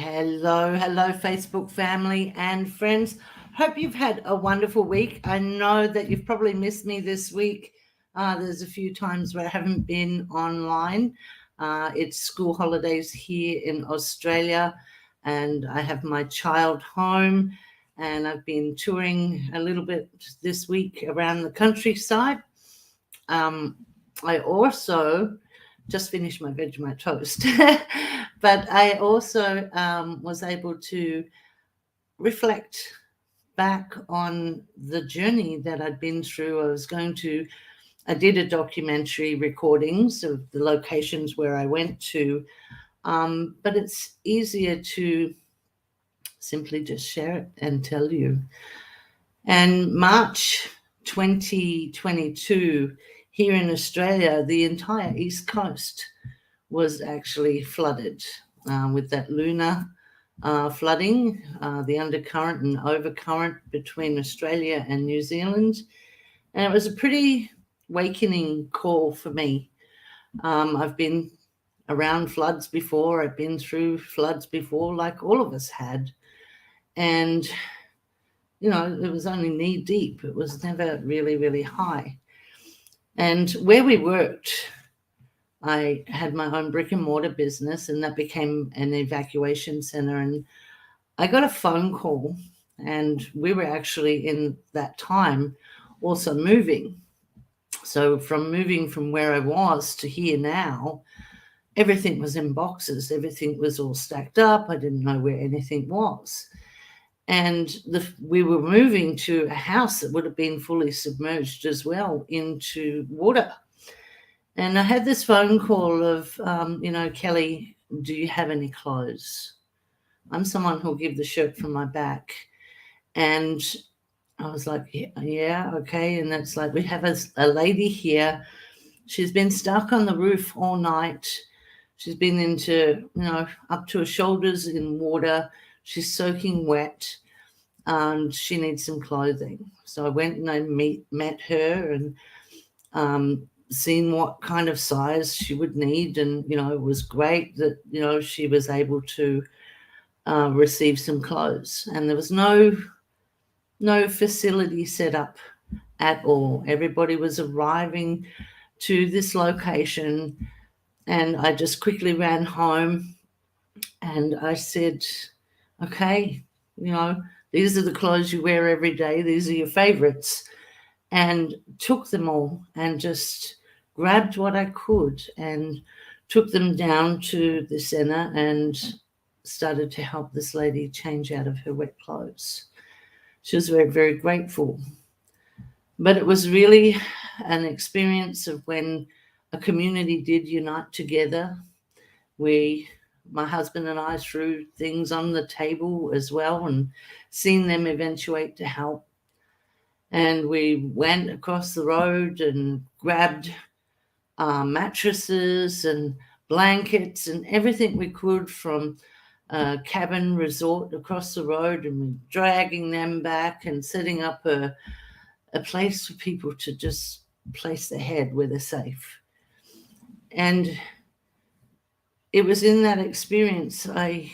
Hello, Facebook family and friends. Hope you've had a wonderful week. I know that you've probably missed me this week. There's a few times where I haven't been online. It's school holidays here in Australia, and I have my child home, and I've been touring a little bit this week around the countryside. I also just finished my Vegemite toast, but I also was able to reflect back on the journey that I'd been through. I did a documentary recordings of the locations where I went to, but it's easier to simply just share it and tell you. And March 2022, here in Australia, the entire East Coast was actually flooded with that lunar flooding, the undercurrent and overcurrent between Australia and New Zealand. And it was a pretty awakening call for me. I've been around floods before, I've been through floods before, like all of us had. And, it was only knee deep, it was never really, really high. And where we worked, I had my own brick and mortar business, and that became an evacuation center. And I got a phone call, and we were actually in that time also moving. So from moving from where I was to here now, everything was in boxes. Everything was all stacked up. I didn't know where anything was. And we were moving to a house that would have been fully submerged as well into water. And I had this phone call of, Kelly, do you have any clothes? I'm someone who'll give the shirt from my back. And I was like, yeah, okay. And that's like, we have a lady here. She's been stuck on the roof all night. She's been into, up to her shoulders in water. She's soaking wet, and she needs some clothing. So I went and I met her and seen what kind of size she would need. And, it was great that, she was able to receive some clothes. And there was no facility set up at all. Everybody was arriving to this location, and I just quickly ran home and I said, okay, these are the clothes you wear every day. These are your favorites. And took them all and just grabbed what I could and took them down to the center and started to help this lady change out of her wet clothes. She was very, very grateful. But it was really an experience of when a community did unite together. My husband and I, threw things on the table as well and seen them eventuate to help. And we went across the road and grabbed mattresses and blankets and everything we could from a cabin resort across the road, and we're dragging them back and setting up a place for people to just place their head where they're safe. And it was in that experience I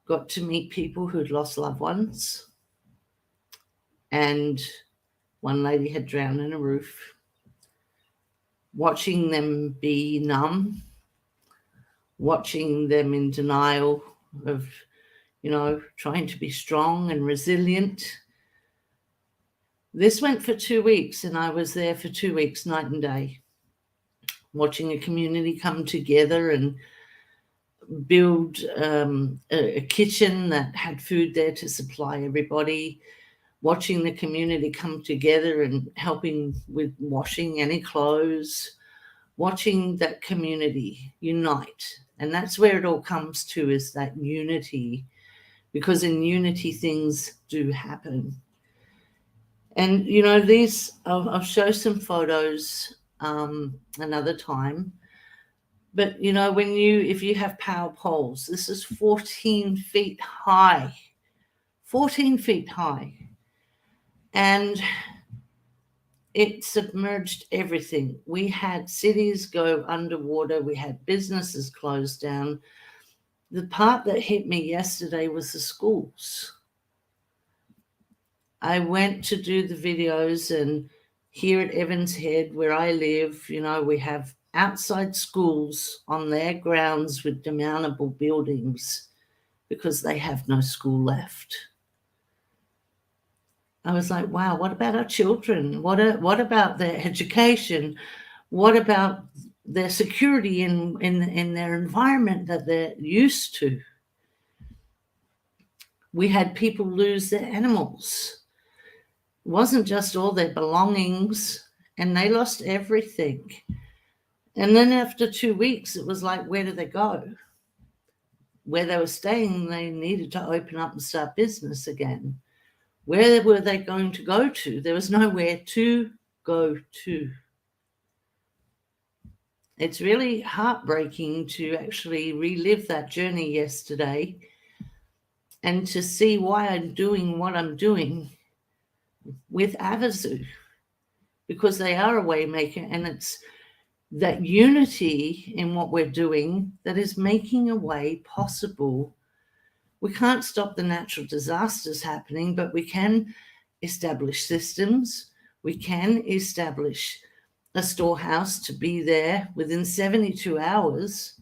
got to meet people who'd lost loved ones. And one lady had drowned in a roof. Watching them be numb, watching them in denial of, trying to be strong and resilient. This went for 2 weeks, and I was there for 2 weeks, night and day, watching a community come together and build a kitchen that had food there to supply everybody, watching the community come together and helping with washing any clothes, watching that community unite. And that's where it all comes to, is that unity, because in unity things do happen. And, I'll show some photos another time. But, if you have power poles, this is 14 feet high, 14 feet high. And it submerged everything. We had cities go underwater. We had businesses closed down. The part that hit me yesterday was the schools. I went to do the videos, and here at Evans Head, where I live, we have outside schools on their grounds with demountable buildings because they have no school left. I was like, wow, what about our children? What about their education? What about their security in their environment that they're used to? We had people lose their animals. It wasn't just all their belongings, and they lost everything. And then after 2 weeks, it was like, where do they go? Where they were staying, they needed to open up and start business again. Where were they going to go to? There was nowhere to go to. It's really heartbreaking to actually relive that journey yesterday and to see why I'm doing what I'm doing with Avazu, because they are a way maker, and it's that unity in what we're doing that is making a way possible. We can't stop the natural disasters happening, but we can establish systems. We can establish a storehouse to be there within 72 hours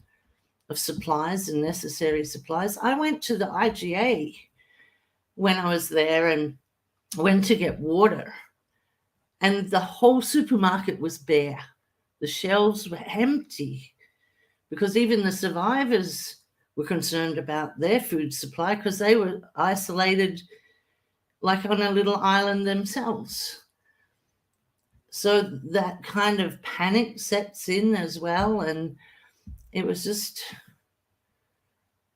of supplies and necessary supplies. I went to the IGA when I was there and went to get water, and the whole supermarket was bare. The shelves were empty because even the survivors were concerned about their food supply because they were isolated like on a little island themselves. So that kind of panic sets in as well, and it was just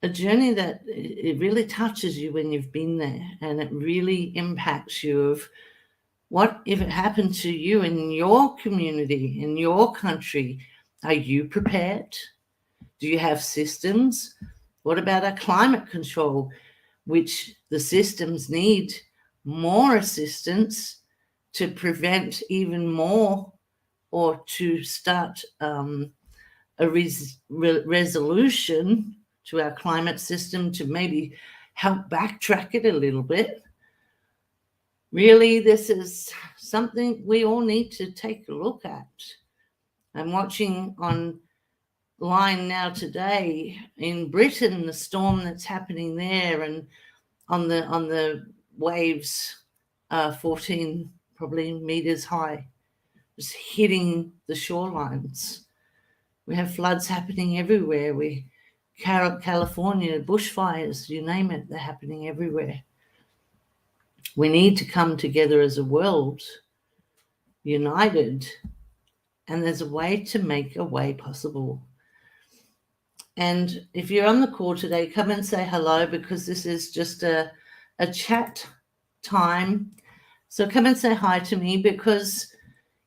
a journey that it really touches you when you've been there, and it really impacts you of what if it happened to you in your community, in your country. Are you prepared? Do you have systems? What about our climate control, which the systems need more assistance to prevent even more, or to start a resolution to our climate system to maybe help backtrack it a little bit? Really, this is something we all need to take a look at. I'm watching online now today in Britain, the storm that's happening there, and on the waves, 14 probably meters high, just hitting the shorelines. We have floods happening everywhere. California, bushfires, you name it, they're happening everywhere. We need to come together as a world, united, and there's a way to make a way possible. And if you're on the call today, come and say hello, because this is just a chat time. So come and say hi to me, because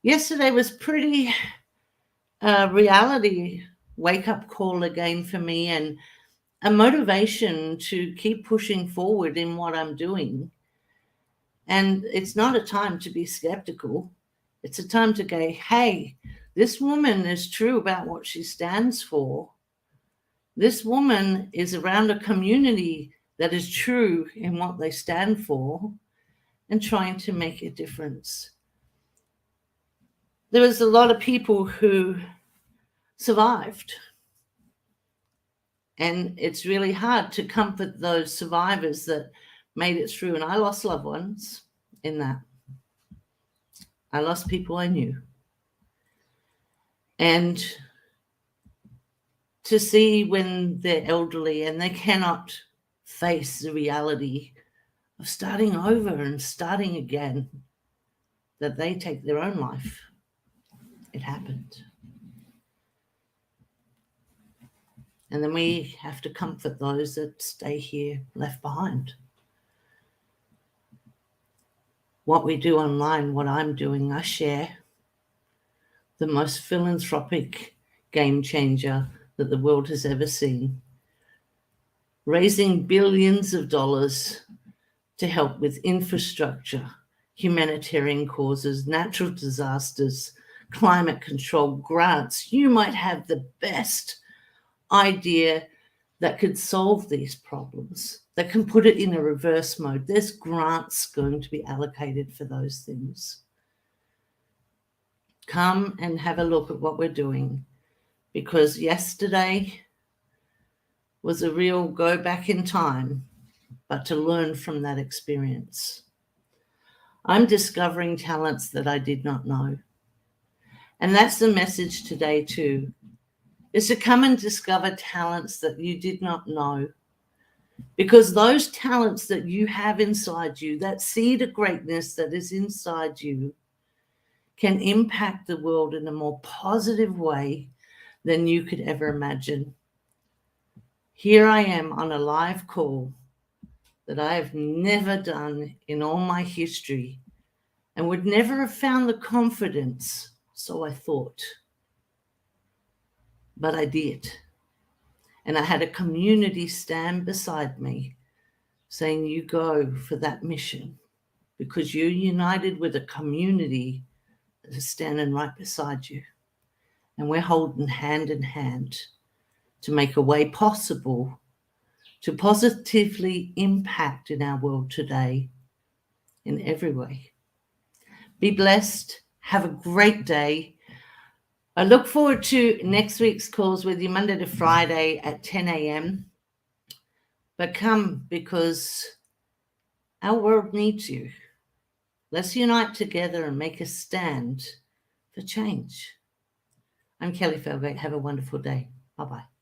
yesterday was pretty reality wake-up call again for me, and a motivation to keep pushing forward in what I'm doing. And it's not a time to be skeptical. It's a time to go, hey, this woman is true about what she stands for. This woman is around a community that is true in what they stand for and trying to make a difference. There was a lot of people who survived, and it's really hard to comfort those survivors that made it through. And I lost loved ones in that. I lost people I knew. And to see when they're elderly and they cannot face the reality of starting over and starting again, that they take their own life. It happened. And then we have to comfort those that stay here left behind. What we do online, what I'm doing, I share the most philanthropic game changer that the world has ever seen, raising billions of dollars to help with infrastructure, humanitarian causes, natural disasters, climate control, grants. You might have the best idea, that could solve these problems, that can put it in a reverse mode. There's grants going to be allocated for those things. Come and have a look at what we're doing, because yesterday was a real go back in time, but to learn from that experience. I'm discovering talents that I did not know. And that's the message today too, is to come and discover talents that you did not know. Because those talents that you have inside you, that seed of greatness that is inside you, can impact the world in a more positive way than you could ever imagine. Here I am on a live call that I have never done in all my history and would never have found the confidence, so I thought. But I did. And I had a community stand beside me saying, you go for that mission, because you're united with a community that is standing right beside you. And we're holding hand in hand to make a way possible to positively impact in our world today in every way. Be blessed. Have a great day. I look forward to next week's calls with you Monday to Friday at 10 a.m. But come, because our world needs you. Let's unite together and make a stand for change. I'm Kellie Felgate. Have a wonderful day. Bye-bye.